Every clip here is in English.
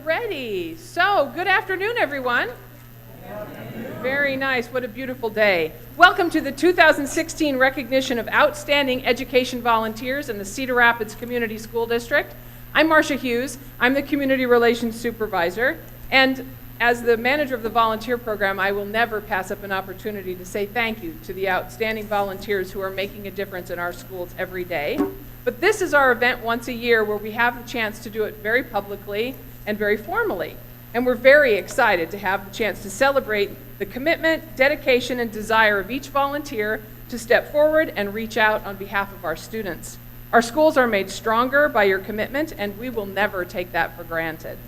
ready. So, good afternoon, everyone. Very nice. What a beautiful day. Welcome to the 2016 recognition of outstanding education volunteers in the Cedar Rapids Community School District. I'm Marcia Hughes. I'm the Community Relations Supervisor. And as the manager of the volunteer program, I will never pass up an opportunity to say thank you to the outstanding volunteers who are making a difference in our schools every day. But this is our event once a year where we have the chance to do it very publicly and very formally. And we're very excited to have the chance to celebrate the commitment, dedication, and desire of each volunteer to step forward and reach out on behalf of our students. Our schools are made stronger by your commitment, and we will never take that for granted.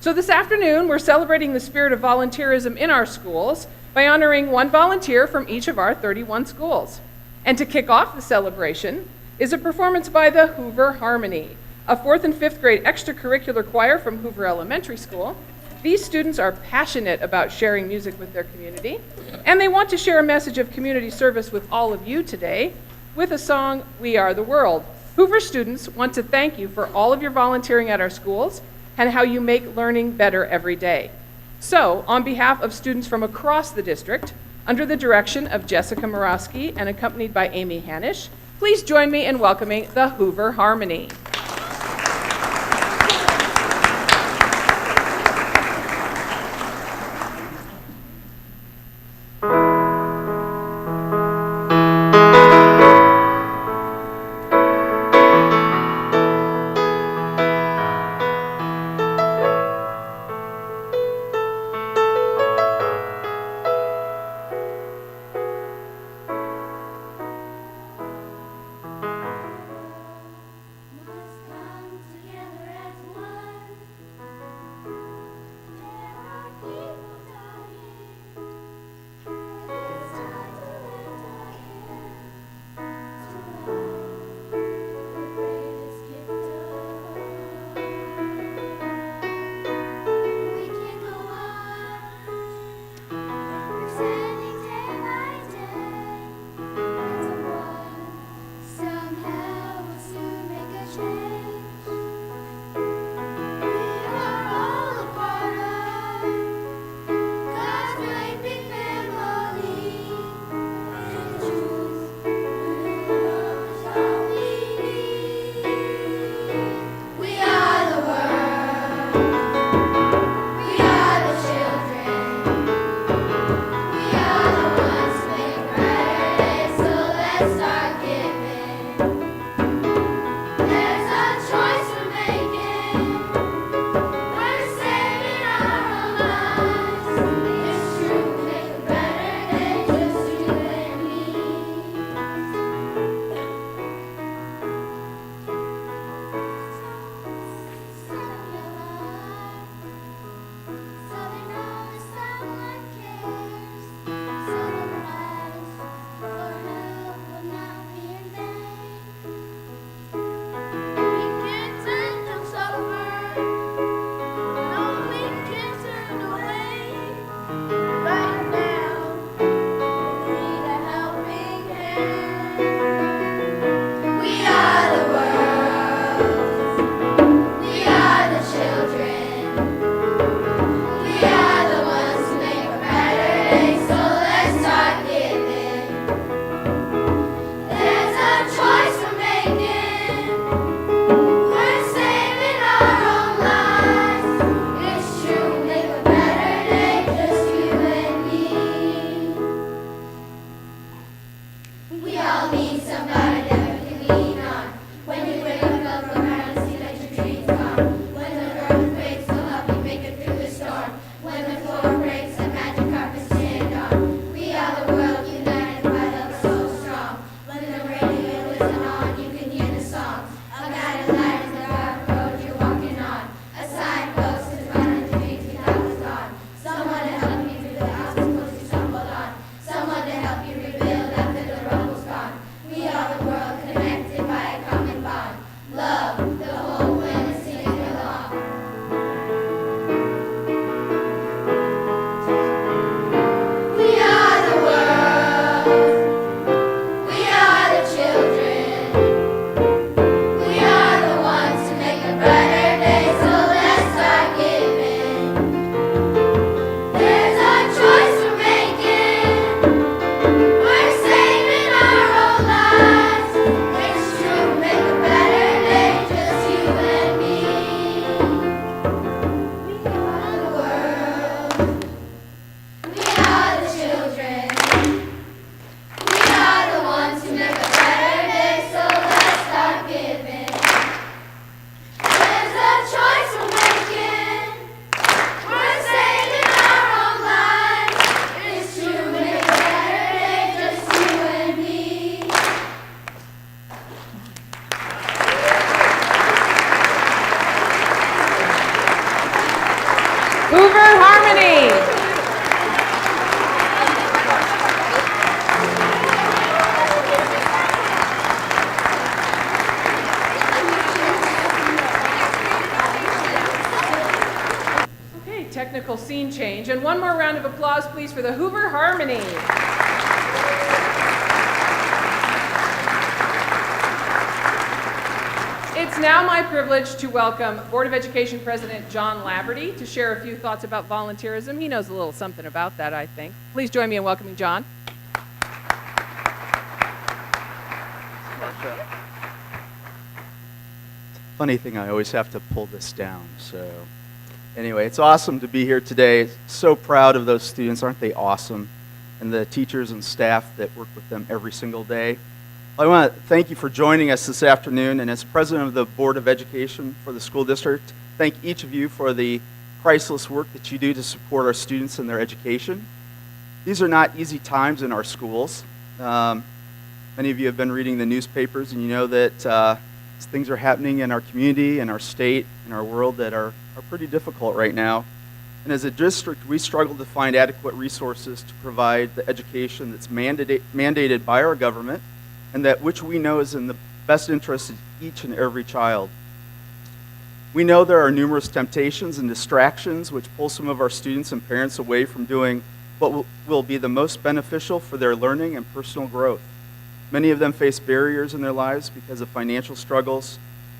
So this afternoon, we're celebrating the spirit of volunteerism in our schools by honoring one volunteer from each of our 31 schools. And to kick off the celebration is a performance by the Hoover Harmony, a 4th and 5th grade extracurricular choir from Hoover Elementary School. These students are passionate about sharing music with their community, and they want to share a message of community service with all of you today with a song, We Are the World. Hoover students want to thank you for all of your volunteering at our schools and how you make learning better every day. So, on behalf of students from across the district, under the direction of Jessica Morosky and accompanied by Amy Hanisch, please join me in welcoming the Hoover Harmony. My liturgical scene change. And one more round of applause, please, for the Hoover Harmony. It's now my privilege to welcome Board of Education President John Laverty to share a few thoughts about volunteerism. He knows a little something about that, I think. Please join me in welcoming John. Funny thing, I always have to pull this down. So anyway, it's awesome to be here today. So proud of those students. Aren't they awesome? And the teachers and staff that work with them every single day. I want to thank you for joining us this afternoon, and as president of the Board of Education for the school district, thank each of you for the priceless work that you do to support our students in their education. These are not easy times in our schools. Many of you have been reading the newspapers, and you know that things are happening in our community, in our state, in our world that are pretty difficult right now. And as a district, we struggle to find adequate resources to provide the education that's mandated by our government, and that which we know is in the best interest of each and every child. We know there are numerous temptations and distractions which pull some of our students and parents away from doing what will be the most beneficial for their learning and personal growth. Many of them face barriers in their lives because of financial struggles,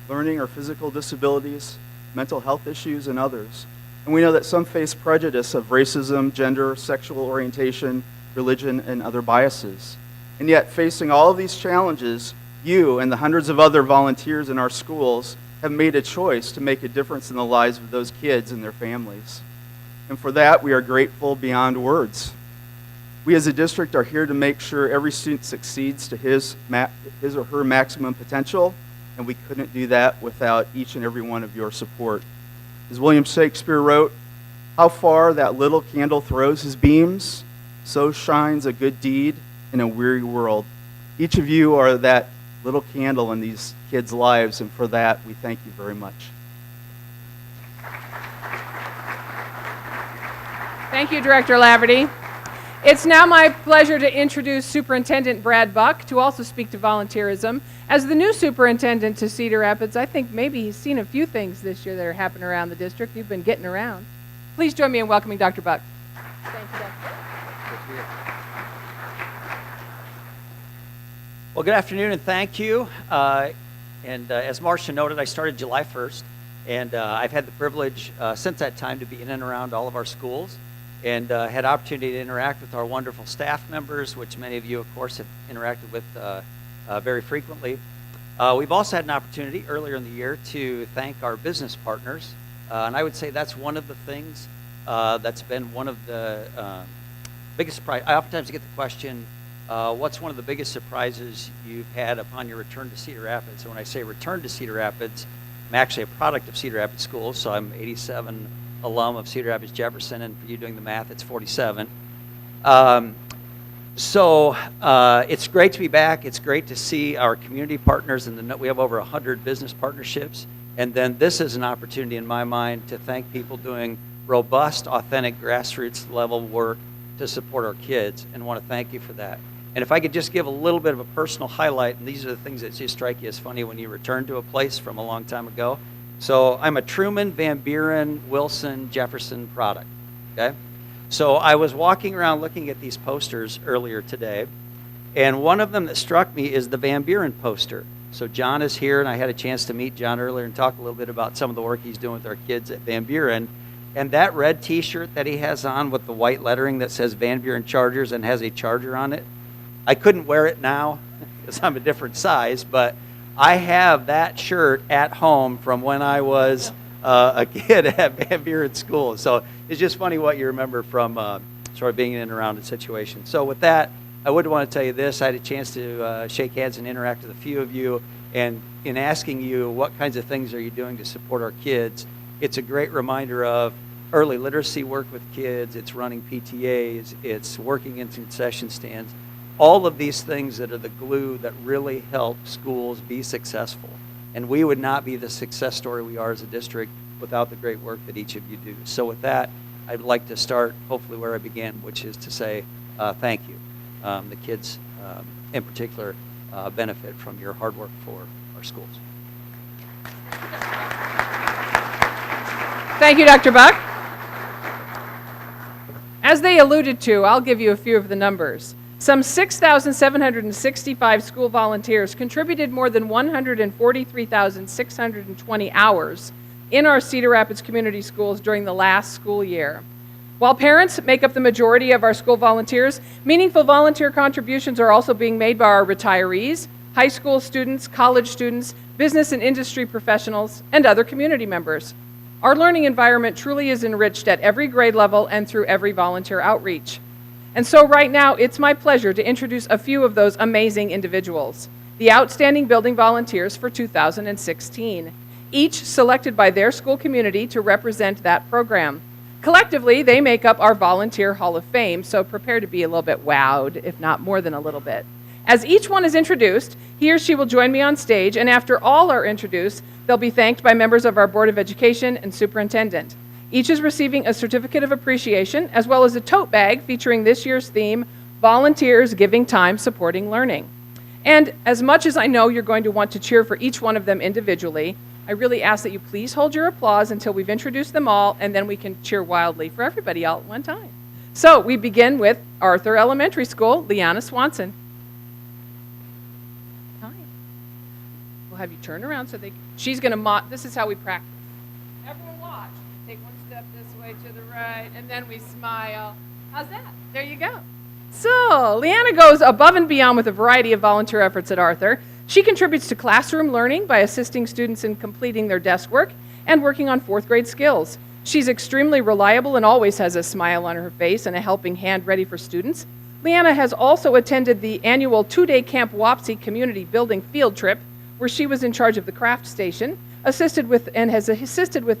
learning or physical disabilities, mental health issues, and others. And we know that some face prejudice of racism, gender, sexual orientation, religion, and other biases. And yet, facing all of these challenges, you and the hundreds of other volunteers in our schools have made a choice to make a difference in the lives of those kids and their families. And for that, we are grateful beyond words. We as a district are here to make sure every student succeeds to his or her maximum potential, and we couldn't do that without each and every one of your support. As William Shakespeare wrote, "How far that little candle throws his beams, so shines a good deed in a weary world." Each of you are that little candle in these kids' lives, and for that, we thank you very much. Thank you, Director Laverty. It's now my pleasure to introduce Superintendent Brad Buck to also speak to volunteerism. As the new superintendent to Cedar Rapids, I think maybe he's seen a few things this year that are happening around the district. You've been getting around. Please join me in welcoming Dr. Buck. Thank you, Dr. Well, good afternoon and thank you. As Marcia noted, I started July 1st, and I've had the privilege since that time to be in and around all of our schools, and had opportunity to interact with our wonderful staff members, which many of you, of course, have interacted with very frequently. We've also had an opportunity earlier in the year to thank our business partners, and I would say that's one of the things that's been one of the biggest surprise. I oftentimes get the question, what's one of the biggest surprises you've had upon your return to Cedar Rapids? And when I say return to Cedar Rapids, I'm actually a product of Cedar Rapids Schools, so I'm 87 alum of Cedar Rapids Jefferson, and for you doing the math, it's 47. It's great to be back. It's great to see our community partners, and we have over 100 business partnerships. And then this is an opportunity in my mind to thank people doing robust, authentic, grassroots level work to support our kids, and want to thank you for that. And if I could just give a little bit of a personal highlight, and these are the things that just strike you as funny when you return to a place from a long time ago. So I'm a Truman, Van Buren, Wilson, Jefferson product, okay? So I was walking around looking at these posters earlier today, and one of them that struck me is the Van Buren poster. So John is here, and I had a chance to meet John earlier and talk a little bit about some of the work he's doing with our kids at Van Buren. And that red t-shirt that he has on with the white lettering that says Van Buren Chargers and has a charger on it, I couldn't wear it now because I'm a different size, but I have that shirt at home from when I was a kid at Van Buren School. So it's just funny what you remember from sort of being in and around a situation. So with that, I would want to tell you this. I had a chance to shake hands and interact with a few of you. And in asking you what kinds of things are you doing to support our kids, it's a great reminder of early literacy work with kids. It's running PTAs. It's working in concession stands. All of these things that are the glue that really help schools be successful. And we would not be the success story we are as a district without the great work that each of you do. So with that, I'd like to start hopefully where I began, which is to say thank you. The kids in particular benefit from your hard work for our schools. Thank you, Dr. Buck. As they alluded to, I'll give you a few of the numbers. Some 6,765 school volunteers contributed more than 143,620 hours in our Cedar Rapids community schools during the last school year. While parents make up the majority of our school volunteers, meaningful volunteer contributions are also being made by our retirees, high school students, college students, business and industry professionals, and other community members. Our learning environment truly is enriched at every grade level and through every volunteer outreach. And so right now, it's my pleasure to introduce a few of those amazing individuals, the outstanding building volunteers for 2016, each selected by their school community to represent that program. Collectively, they make up our Volunteer Hall of Fame, so prepare to be a little bit wowed, if not more than a little bit. As each one is introduced, he or she will join me on stage, and after all are introduced, they'll be thanked by members of our Board of Education and Superintendent. Each is receiving a certificate of appreciation, as well as a tote bag featuring this year's theme, Volunteers Giving Time Supporting Learning. And as much as I know you're going to want to cheer for each one of them individually, I really ask that you please hold your applause until we've introduced them all, and then we can cheer wildly for everybody all at one time. So we begin with Arthur Elementary School, Liana Swanson. Hi. We'll have you turn around so she's going to this is how we practice. Everyone watch. Take one step this way to the right, and then we smile. How's that? There you go. So Liana goes above and beyond with a variety of volunteer efforts at Arthur. She contributes to classroom learning by assisting students in completing their desk work and working on fourth grade skills. She's extremely reliable and always has a smile on her face and a helping hand ready for students. Liana has also attended the annual 2-day Camp Wapsie community building field trip, where she was in charge of the craft station, has assisted with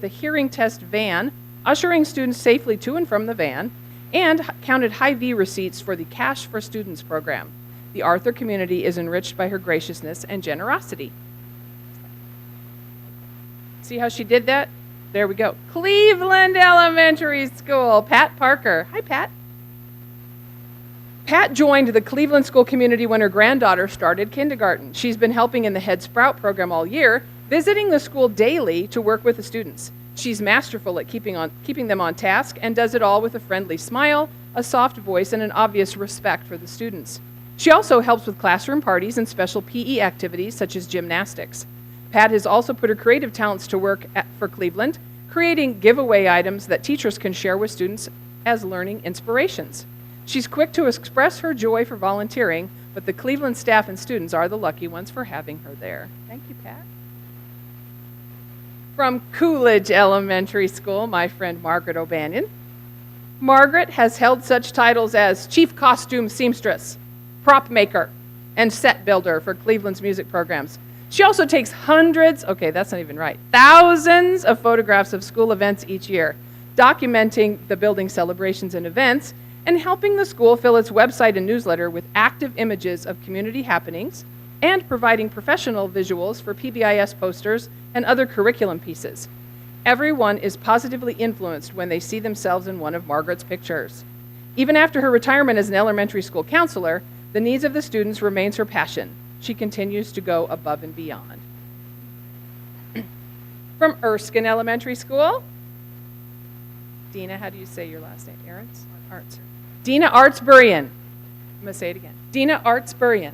the hearing test van, ushering students safely to and from the van, and counted Hy-Vee receipts for the Cash for Students program. The Arthur community is enriched by her graciousness and generosity. See how she did that? There we go. Cleveland Elementary School, Pat Parker. Hi, Pat. Pat joined the Cleveland school community when her granddaughter started kindergarten. She's been helping in the Head Sprout program all year, visiting the school daily to work with the students. She's masterful at keeping them on task and does it all with a friendly smile, a soft voice, and an obvious respect for the students. She also helps with classroom parties and special PE activities such as gymnastics. Pat has also put her creative talents to work for Cleveland, creating giveaway items that teachers can share with students as learning inspirations. She's quick to express her joy for volunteering, but the Cleveland staff and students are the lucky ones for having her there. Thank you, Pat. From Coolidge Elementary School, my friend Margaret O'Banion. Margaret has held such titles as Chief Costume Seamstress, Prop Maker, and Set Builder for Cleveland's music programs. She also takes thousands of photographs of school events each year, documenting the building celebrations and events, and helping the school fill its website and newsletter with active images of community happenings, and providing professional visuals for PBIS posters and other curriculum pieces. Everyone is positively influenced when they see themselves in one of Margaret's pictures. Even after her retirement as an elementary school counselor, the needs of the students remains her passion. She continues to go above and beyond. From Erskine Elementary School, Dina, how do you say your last name? Arts. Dina Artsburian. I'm going to say it again. Dina Artsburian.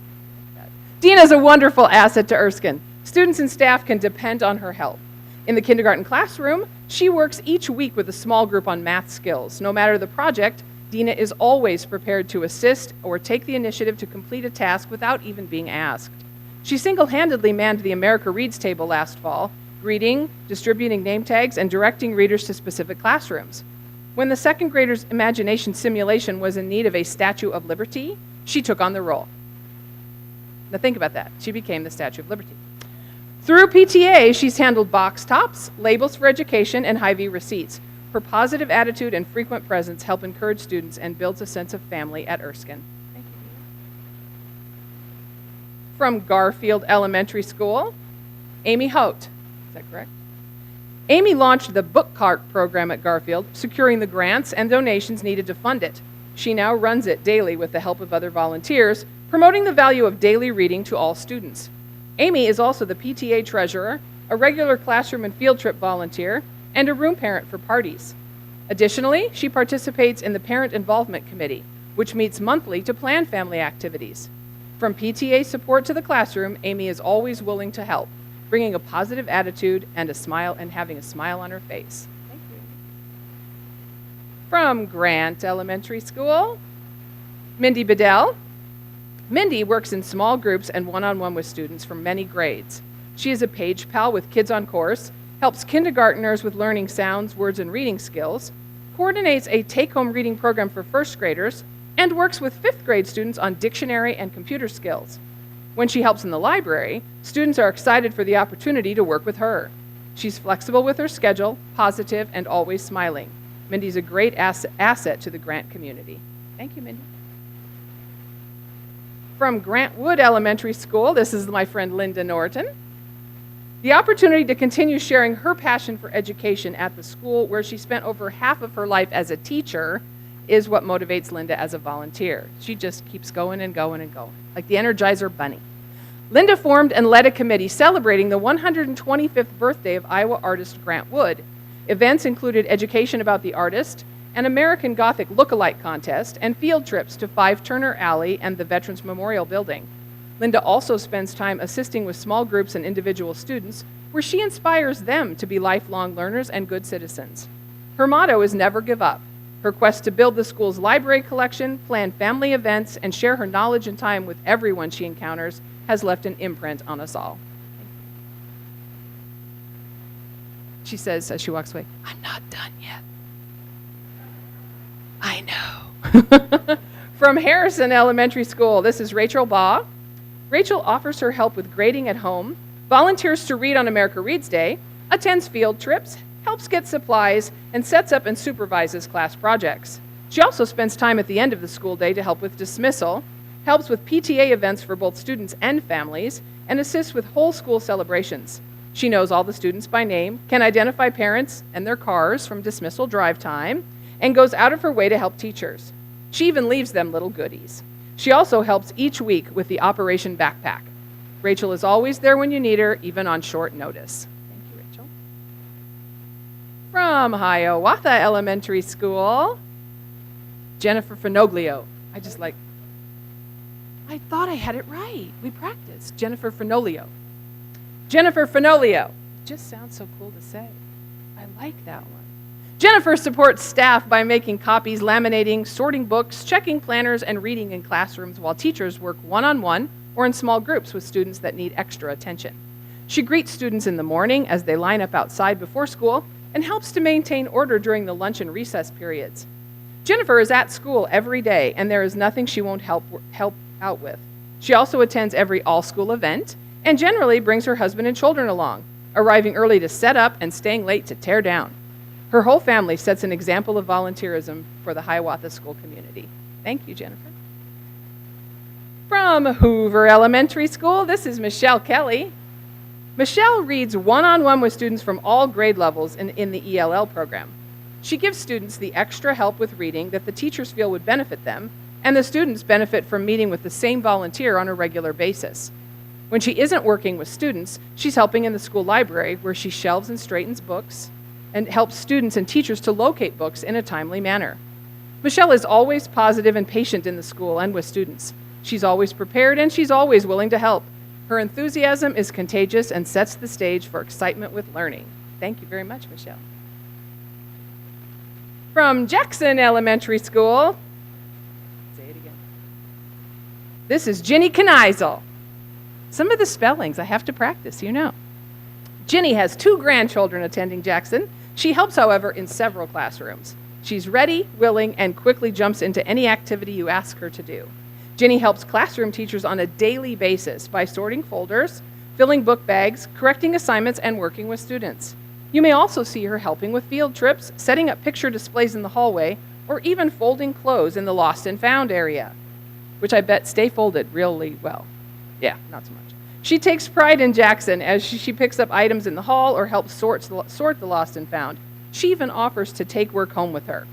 Dina is a wonderful asset to Erskine. Students and staff can depend on her help. In the kindergarten classroom, she works each week with a small group on math skills. No matter the project, Dina is always prepared to assist or take the initiative to complete a task without even being asked. She single-handedly manned the America Reads table last fall, greeting, distributing name tags, and directing readers to specific classrooms. When the second graders' imagination simulation was in need of a Statue of Liberty, she took on the role. Now think about that. She became the Statue of Liberty. Through PTA, she's handled box tops, labels for education, and Hy-Vee receipts. Her positive attitude and frequent presence help encourage students and builds a sense of family at Erskine. Thank you, Dina. From Garfield Elementary School, Amy Hote. Is that correct? Amy launched the Book Cart program at Garfield, securing the grants and donations needed to fund it. She now runs it daily with the help of other volunteers, promoting the value of daily reading to all students. Amy is also the PTA treasurer, a regular classroom and field trip volunteer, and a room parent for parties. Additionally, she participates in the Parent Involvement Committee, which meets monthly to plan family activities. From PTA support to the classroom, Amy is always willing to help, bringing a positive attitude and a smile and having a smile on her face. Thank you. From Grant Elementary School, Mindy Bedell. Mindy works in small groups and one-on-one with students from many grades. She is a page pal with Kids on Course, helps kindergartners with learning sounds, words, and reading skills, coordinates a take-home reading program for first graders, and works with fifth grade students on dictionary and computer skills. When she helps in the library, students are excited for the opportunity to work with her. She's flexible with her schedule, positive, and always smiling. Mindy's a great asset to the Grant community. Thank you, Mindy. From Grant Wood Elementary School, this is my friend Linda Norton. The opportunity to continue sharing her passion for education at the school where she spent over half of her life as a teacher is what motivates Linda as a volunteer. She just keeps going and going and going, like the Energizer Bunny. Linda formed and led a committee celebrating the 125th birthday of Iowa artist Grant Wood. Events included education about the artist, an American Gothic look-alike contest, and field trips to 5 Turner Alley and the Veterans Memorial Building. Linda also spends time assisting with small groups and individual students where she inspires them to be lifelong learners and good citizens. Her motto is never give up. Her quest to build the school's library collection, plan family events, and share her knowledge and time with everyone she encounters has left an imprint on us all. She says as she walks away, "I'm not done yet." I know. From Harrison Elementary School, this is Rachel Baugh. Rachel offers her help with grading at home, volunteers to read on America Reads Day, attends field trips, helps get supplies, and sets up and supervises class projects. She also spends time at the end of the school day to help with dismissal, helps with PTA events for both students and families, and assists with whole school celebrations. She knows all the students by name, can identify parents and their cars from dismissal drive time, and goes out of her way to help teachers. She even leaves them little goodies. She also helps each week with the Operation Backpack. Rachel is always there when you need her, even on short notice. Thank you, Rachel. From Hiawatha Elementary School, Jennifer Finoglio. I thought I had it right. We practiced. Jennifer Finoglio. Jennifer Finoglio. Just sounds so cool to say. I like that one. Jennifer supports staff by making copies, laminating, sorting books, checking planners, and reading in classrooms while teachers work one-on-one or in small groups with students that need extra attention. She greets students in the morning as they line up outside before school and helps to maintain order during the lunch and recess periods. Jennifer is at school every day, and there is nothing she won't help out with. She also attends every all-school event and generally brings her husband and children along, arriving early to set up and staying late to tear down. Her whole family sets an example of volunteerism for the Hiawatha school community. Thank you, Jennifer. From Hoover Elementary School, this is Michelle Kelly. Michelle reads one-on-one with students from all grade levels in the ELL program. She gives students the extra help with reading that the teachers feel would benefit them, and the students benefit from meeting with the same volunteer on a regular basis. When she isn't working with students, she's helping in the school library where she shelves and straightens books and helps students and teachers to locate books in a timely manner. Michelle is always positive and patient in the school and with students. She's always prepared and she's always willing to help. Her enthusiasm is contagious and sets the stage for excitement with learning. Thank you very much, Michelle. From Jackson Elementary School, say it again. This is Ginny Kneisel. Some of the spellings I have to practice, you know. Ginny has 2 grandchildren attending Jackson. She helps, however, in several classrooms. She's ready, willing, and quickly jumps into any activity you ask her to do. Ginny helps classroom teachers on a daily basis by sorting folders, filling book bags, correcting assignments, and working with students. You may also see her helping with field trips, setting up picture displays in the hallway, or even folding clothes in the lost and found area, which I bet stay folded really well. Yeah, not so much. She takes pride in Jackson as she picks up items in the hall or helps sort the lost and found. She even offers to take work home with her.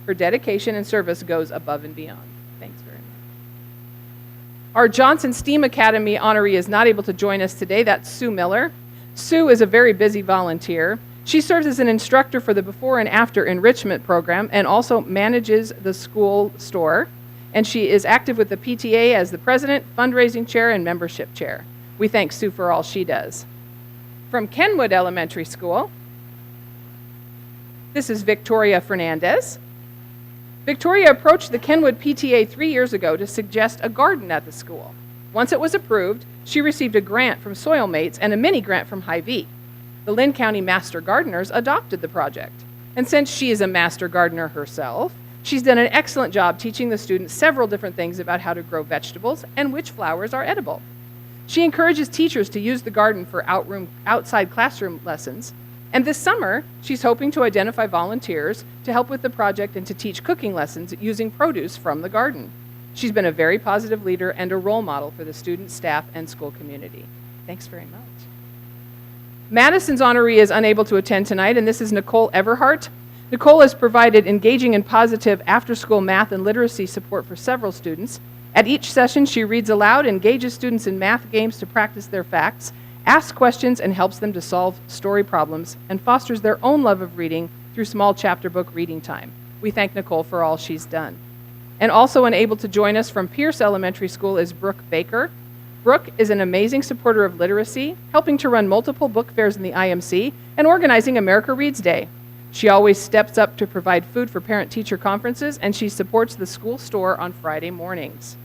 Her dedication and service goes above and beyond. Thanks very much. Our Johnson STEAM Academy honoree is not able to join us today. That's Sue Miller. Sue is a very busy volunteer. She serves as an instructor for the Before and After Enrichment Program and also manages the school store. And she is active with the PTA as the president, fundraising chair, and membership chair. We thank Sue for all she does. From Kenwood Elementary School, this is Victoria Fernandez. Victoria approached the Kenwood PTA 3 years ago to suggest a garden at the school. Once it was approved, she received a grant from Soil Mates and a mini grant from Hy-Vee. The Lynn County Master Gardeners adopted the project. And since she is a master gardener herself, she's done an excellent job teaching the students several different things about how to grow vegetables and which flowers are edible. She encourages teachers to use the garden for outside classroom lessons. And this summer, she's hoping to identify volunteers to help with the project and to teach cooking lessons using produce from the garden. She's been a very positive leader and a role model for the students, staff, and school community. Thanks very much. Madison's honoree is unable to attend tonight, and this is Nicole Everhart. Nicole has provided engaging and positive after-school math and literacy support for several students. At each session, she reads aloud, engages students in math games to practice their facts, asks questions and helps them to solve story problems, and fosters their own love of reading through small chapter book reading time. We thank Nicole for all she's done. And also unable to join us from Pierce Elementary School is Brooke Baker. Brooke is an amazing supporter of literacy, helping to run multiple book fairs in the IMC and organizing America Reads Day. She always steps up to provide food for parent-teacher conferences, and she supports the school store on Friday mornings.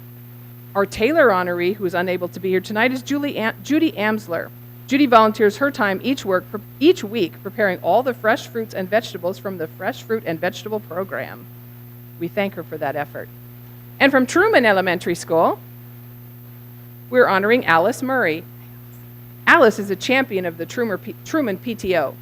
Our Taylor honoree, who is unable to be here tonight, is Judy Amsler. Judy volunteers her time each week preparing all the fresh fruits and vegetables from the Fresh Fruit and Vegetable Program. We thank her for that effort. And from Truman Elementary School, we're honoring Alice Murray. Alice is a champion of the Truman PTO.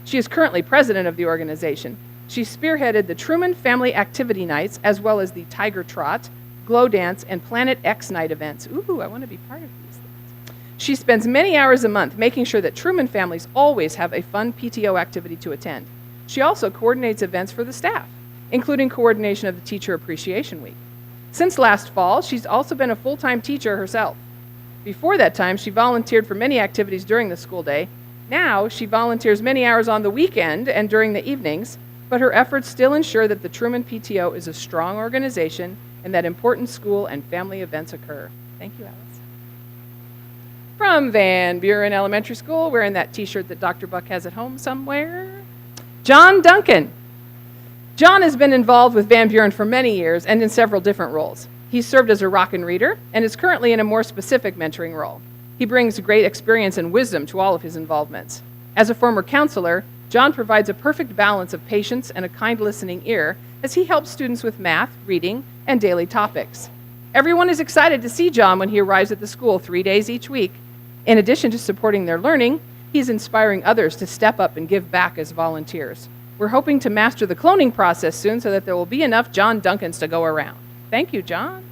She is currently president of the organization. She spearheaded the Truman Family Activity Nights, as well as the Tiger Trot, Glow Dance, and Planet X Night events. Ooh, I want to be part of these things. She spends many hours a month making sure that Truman families always have a fun PTO activity to attend. She also coordinates events for the staff, including coordination of the Teacher Appreciation Week. Since last fall, she's also been a full-time teacher herself. Before that time, she volunteered for many activities during the school day. Now, she volunteers many hours on the weekend and during the evenings, but her efforts still ensure that the Truman PTO is a strong organization and that important school and family events occur. Thank you, Alice. From Van Buren Elementary School, wearing that t-shirt that Dr. Buck has at home somewhere, John Duncan. John has been involved with Van Buren for many years and in several different roles. He's served as a Rockin' Reader and is currently in a more specific mentoring role. He brings great experience and wisdom to all of his involvements. As a former counselor, John provides a perfect balance of patience and a kind listening ear as he helps students with math, reading, and daily topics. Everyone is excited to see John when he arrives at the school 3 days each week. In addition to supporting their learning, he's inspiring others to step up and give back as volunteers. We're hoping to master the cloning process soon so that there will be enough John Duncans to go around. Thank you, John.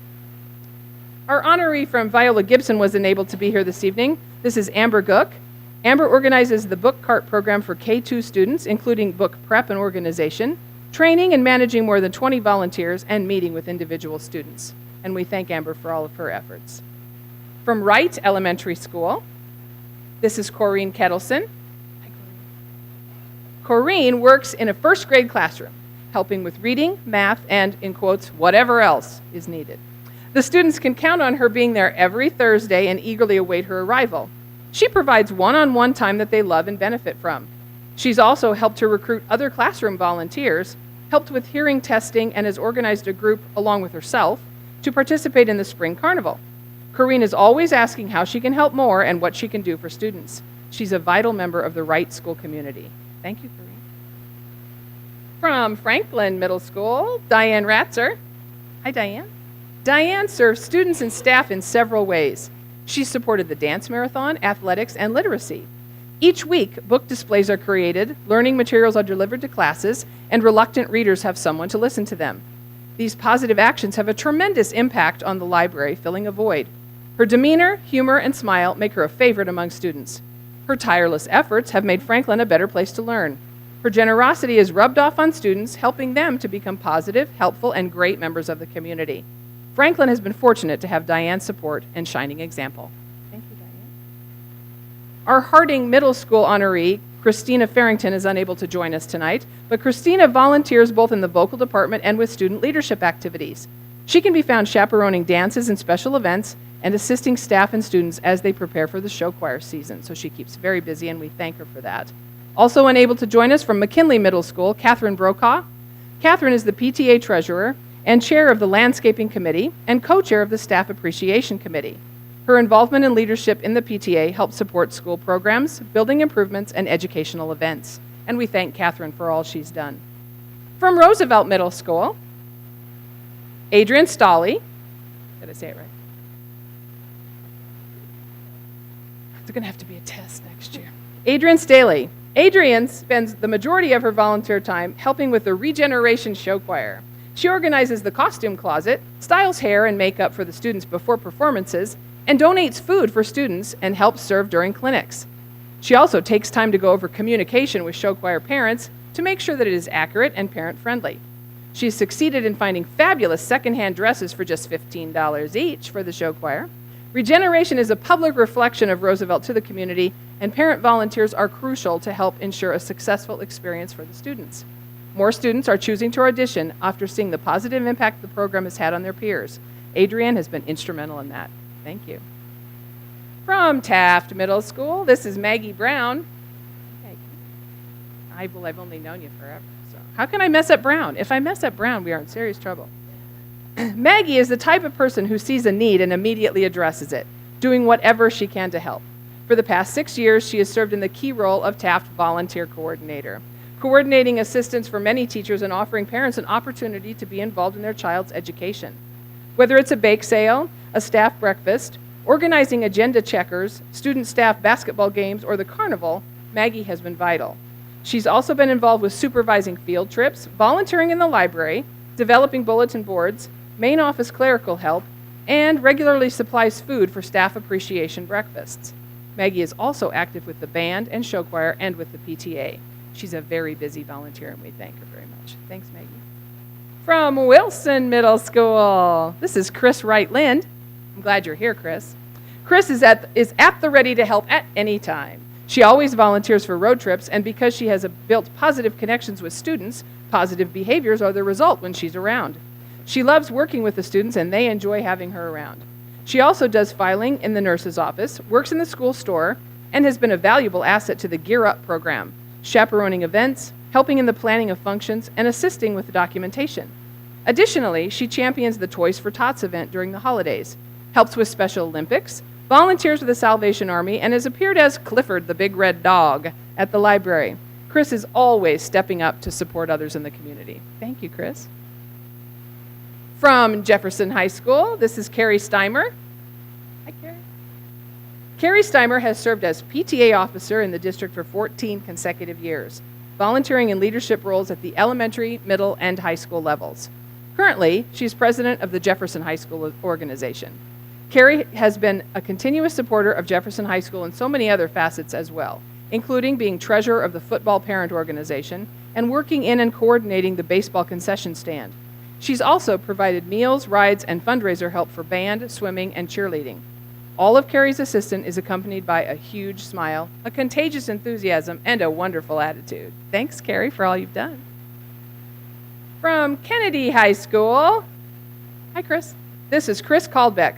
Our honoree from Viola Gibson was unable to be here this evening. This is Amber Gook. Amber organizes the book cart program for K-2 students, including book prep and organization, training and managing more than 20 volunteers, and meeting with individual students. And we thank Amber for all of her efforts. From Wright Elementary School, this is Corrine Kettleson. Corrine works in a first grade classroom, helping with reading, math, and, in quotes, whatever else is needed. The students can count on her being there every Thursday and eagerly await her arrival. She provides one-on-one time that they love and benefit from. She's also helped to recruit other classroom volunteers, helped with hearing testing, and has organized a group, along with herself, to participate in the spring carnival. Corrine is always asking how she can help more and what she can do for students. She's a vital member of the Wright School community. Thank you, Corrine. From Franklin Middle School, Diane Ratzer. Hi, Diane. Diane serves students and staff in several ways. She's supported the dance marathon, athletics, and literacy. Each week, book displays are created, learning materials are delivered to classes, and reluctant readers have someone to listen to them. These positive actions have a tremendous impact on the library, filling a void. Her demeanor, humor, and smile make her a favorite among students. Her tireless efforts have made Franklin a better place to learn. Her generosity is rubbed off on students, helping them to become positive, helpful, and great members of the community. Franklin has been fortunate to have Diane's support and shining example. Thank you, Diane. Our Harding Middle School honoree, Christina Farrington is unable to join us tonight, but Christina volunteers both in the vocal department and with student leadership activities. She can be found chaperoning dances and special events and assisting staff and students as they prepare for the show choir season. So she keeps very busy, and we thank her for that. Also unable to join us from McKinley Middle School, Catherine Brokaw. Catherine is the PTA treasurer and chair of the landscaping committee and co-chair of the staff appreciation committee. Her involvement and leadership in the PTA helps support school programs, building improvements, and educational events. And we thank Catherine for all she's done. From Roosevelt Middle School, Adrian Stolley. Did I say it right? It's going to have to be a test next year. Adrian Staley. Adrian spends the majority of her volunteer time helping with the Regeneration Show Choir. She organizes the costume closet, styles hair and makeup for the students before performances, and donates food for students and helps serve during clinics. She also takes time to go over communication with show choir parents to make sure that it is accurate and parent-friendly. She has succeeded in finding fabulous secondhand dresses for just $15 each for the show choir. Regeneration is a public reflection of Roosevelt to the community, and parent volunteers are crucial to help ensure a successful experience for the students. More students are choosing to audition after seeing the positive impact the program has had on their peers. Adrienne has been instrumental in that. Thank you. From Taft Middle School, this is Maggie Brown. I've only known you forever, so how can I mess up Brown? If I mess up Brown, we are in serious trouble. Maggie is the type of person who sees a need and immediately addresses it, doing whatever she can to help. For the past 6 years, she has served in the key role of Taft Volunteer Coordinator, coordinating assistance for many teachers and offering parents an opportunity to be involved in their child's education. Whether it's a bake sale, a staff breakfast, organizing agenda checkers, student-staff basketball games, or the carnival, Maggie has been vital. She's also been involved with supervising field trips, volunteering in the library, developing bulletin boards, main office clerical help, and regularly supplies food for staff appreciation breakfasts. Maggie is also active with the band and show choir and with the PTA. She's a very busy volunteer, and we thank her very much. Thanks, Maggie. From Wilson Middle School, this is Chris Wright-Lind. I'm glad you're here, Chris. Chris is at the ready to help at any time. She always volunteers for road trips, and because she has built positive connections with students, positive behaviors are the result when she's around. She loves working with the students, and they enjoy having her around. She also does filing in the nurse's office, works in the school store, and has been a valuable asset to the Gear Up program, chaperoning events, helping in the planning of functions, and assisting with the documentation. Additionally, she champions the Toys for Tots event during the holidays, helps with Special Olympics, volunteers with the Salvation Army, and has appeared as Clifford the Big Red Dog at the library. Chris is always stepping up to support others in the community. Thank you, Chris. From Jefferson High School, this is Carrie Steimer. Hi, Carrie. Carrie Steimer has served as PTA officer in the district for 14 consecutive years, volunteering in leadership roles at the elementary, middle, and high school levels. Currently, she's president of the Jefferson High School organization. Carrie has been a continuous supporter of Jefferson High School in so many other facets as well, including being treasurer of the football parent organization and working in and coordinating the baseball concession stand. She's also provided meals, rides, and fundraiser help for band, swimming, and cheerleading. All of Carrie's assistance is accompanied by a huge smile, a contagious enthusiasm, and a wonderful attitude. Thanks, Carrie, for all you've done. From Kennedy High School, hi, Chris. This is Chris Caldbeck.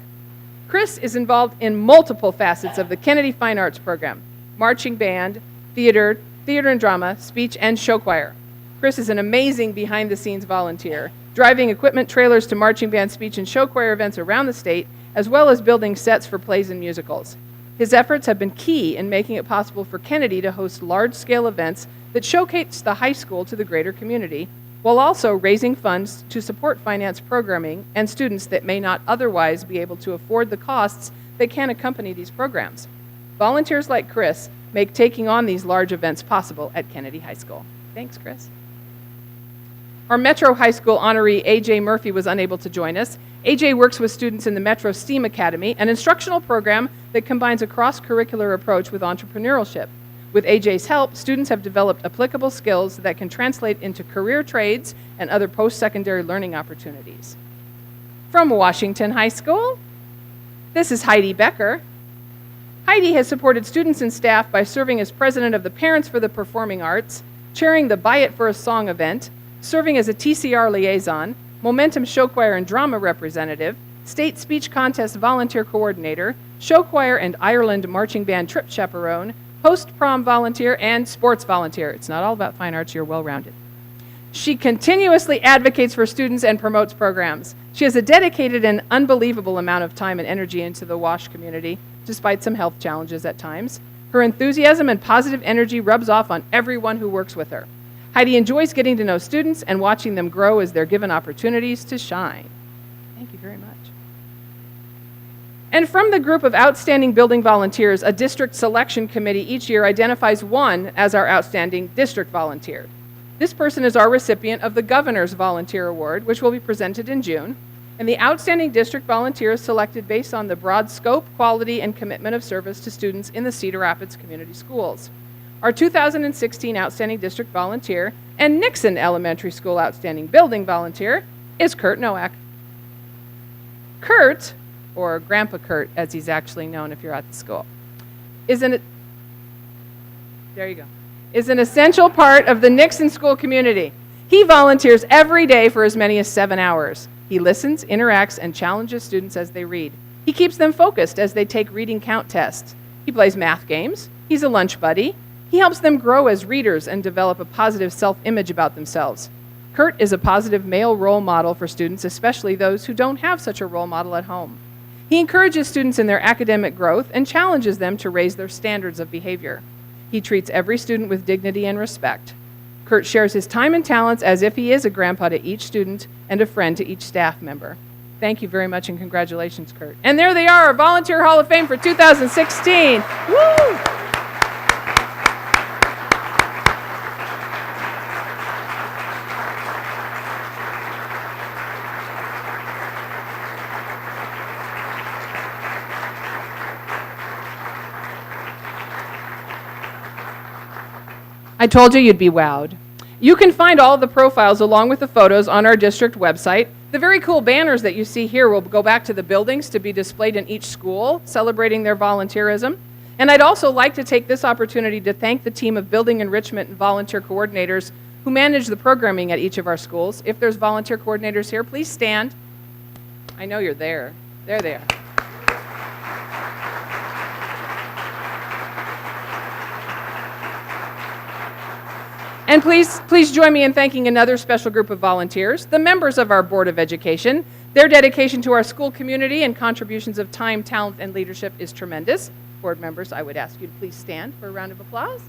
Chris is involved in multiple facets of the Kennedy Fine Arts program: marching band, theater and drama, speech, and show choir. Chris is an amazing behind-the-scenes volunteer, driving equipment trailers to marching band, speech, and show choir events around the state, as well as building sets for plays and musicals. His efforts have been key in making it possible for Kennedy to host large-scale events that showcase the high school to the greater community, while also raising funds to support finance programming and students that may not otherwise be able to afford the costs that can accompany these programs. Volunteers like Chris make taking on these large events possible at Kennedy High School. Thanks, Chris. Our Metro High School honoree, A.J. Murphy, was unable to join us. A.J. works with students in the Metro STEAM Academy, an instructional program that combines a cross-curricular approach with entrepreneurship. With A.J.'s help, students have developed applicable skills that can translate into career trades and other post-secondary learning opportunities. From Washington High School, this is Heidi Becker. Heidi has supported students and staff by serving as president of the Parents for the Performing Arts, chairing the Buy It for a Song event, serving as a TCR liaison, Momentum Show Choir and Drama representative, State Speech Contest volunteer coordinator, show choir and Ireland marching band trip chaperone, post-prom volunteer, and sports volunteer. It's not all about fine arts, you're well-rounded. She continuously advocates for students and promotes programs. She has a dedicated and unbelievable amount of time and energy into the WASH community, despite some health challenges at times. Her enthusiasm and positive energy rubs off on everyone who works with her. Heidi enjoys getting to know students and watching them grow as they're given opportunities to shine. Thank you very much. And from the group of outstanding building volunteers, a district selection committee each year identifies one as our outstanding district volunteer. This person is our recipient of the Governor's Volunteer Award, which will be presented in June. And the outstanding district volunteer is selected based on the broad scope, quality, and commitment of service to students in the Cedar Rapids Community Schools. Our 2016 outstanding district volunteer and Nixon Elementary School outstanding building volunteer is Kurt Nowak. Kurt, or Grandpa Kurt, as he's actually known if you're at the school, is an essential part of the Nixon school community. He volunteers every day for as many as 7 hours. He listens, interacts, and challenges students as they read. He keeps them focused as they take reading count tests. He plays math games. He's a lunch buddy. He helps them grow as readers and develop a positive self-image about themselves. Kurt is a positive male role model for students, especially those who don't have such a role model at home. He encourages students in their academic growth and challenges them to raise their standards of behavior. He treats every student with dignity and respect. Kurt shares his time and talents as if he is a grandpa to each student and a friend to each staff member. Thank you very much and congratulations, Kurt. And there they are, our Volunteer Hall of Fame for 2016. Woo! I told you you'd be wowed. You can find all the profiles along with the photos on our district website. The very cool banners that you see here will go back to the buildings to be displayed in each school, celebrating their volunteerism. And I'd also like to take this opportunity to thank the team of building enrichment and volunteer coordinators who manage the programming at each of our schools. If there's volunteer coordinators here, please stand. I know you're there. There they are. And please join me in thanking another special group of volunteers, the members of our Board of Education. Their dedication to our school community and contributions of time, talent, and leadership is tremendous. Board members, I would ask you to please stand for a round of applause.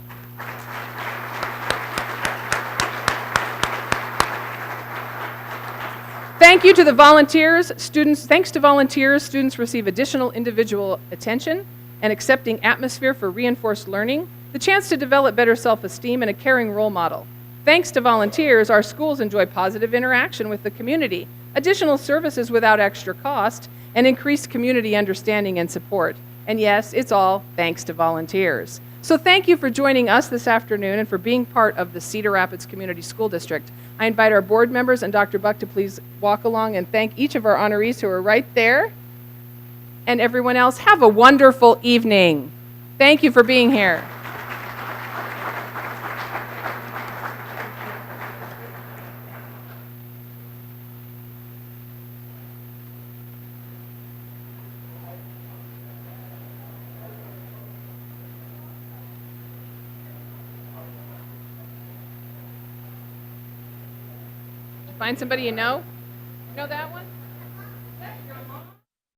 Thank you to the volunteers, students. Thanks to volunteers, students receive additional individual attention, an accepting atmosphere for reinforced learning, the chance to develop better self-esteem, and a caring role model. Thanks to volunteers, our schools enjoy positive interaction with the community, additional services without extra cost, and increased community understanding and support. And yes, it's all thanks to volunteers. So thank you for joining us this afternoon and for being part of the Cedar Rapids Community School District. I invite our board members and Dr. Buck to please walk along and thank each of our honorees who are right there. And everyone else, have a wonderful evening. Thank you for being here. Find somebody you know? You know that one?